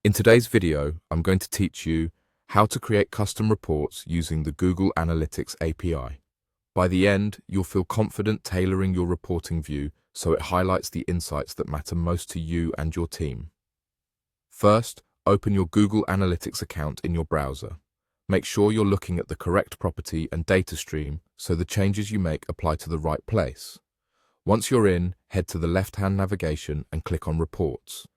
In today's video, I'm going to teach you how to create custom reports using the Google Analytics API. By the end, you'll feel confident tailoring your reporting view so it highlights the insights that matter most to you and your team. First, open your Google Analytics account in your browser. Make sure you're looking at the correct property and data stream so the changes you make apply to the right place. Once you're in, head to the left-hand navigation and click on Reports.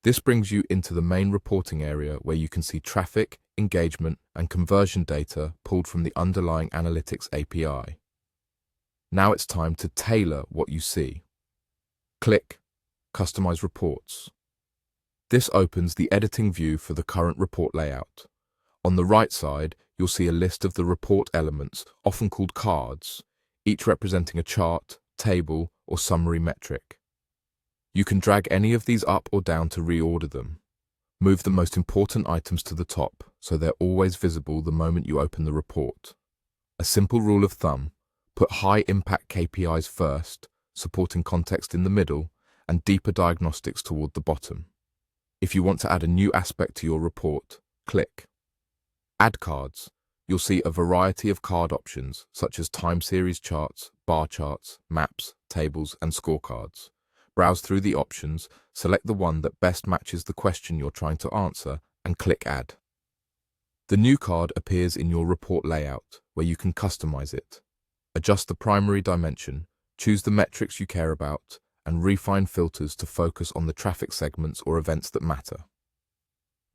This brings you into the main reporting area where you can see traffic, engagement, and conversion data pulled from the underlying Analytics API. Now it's time to tailor what you see. Click Customize Reports. This opens the editing view for the current report layout. On the right side, you'll see a list of the report elements, often called cards, each representing a chart, table, or summary metric. You can drag any of these up or down to reorder them. Move the most important items to the top so they're always visible the moment you open the report. A simple rule of thumb: put high-impact KPIs first, supporting context in the middle, and deeper diagnostics toward the bottom. If you want to add a new aspect to your report, click Add Cards. You'll see a variety of card options such as time series charts, bar charts, maps, tables, and scorecards. Browse through the options, select the one that best matches the question you're trying to answer, and click Add. The new card appears in your report layout, where you can customize it. Adjust the primary dimension, choose the metrics you care about, and refine filters to focus on the traffic segments or events that matter.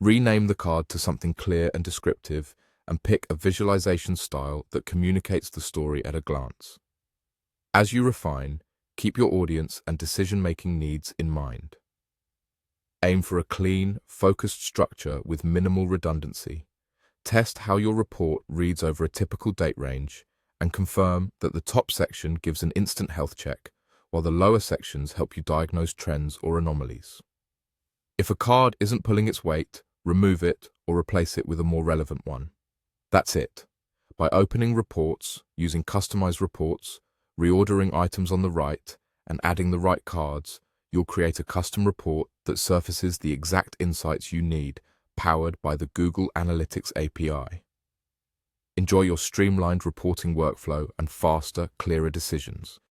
Rename the card to something clear and descriptive, and pick a visualization style that communicates the story at a glance. As you refine, keep your audience and decision-making needs in mind. Aim for a clean, focused structure with minimal redundancy. Test how your report reads over a typical date range, and confirm that the top section gives an instant health check, while the lower sections help you diagnose trends or anomalies. If a card isn't pulling its weight, remove it or replace it with a more relevant one. That's it. By opening reports, using customized reports, reordering items on the right, and adding the right cards, you'll create a custom report that surfaces the exact insights you need, powered by the Google Analytics API. Enjoy your streamlined reporting workflow and faster, clearer decisions.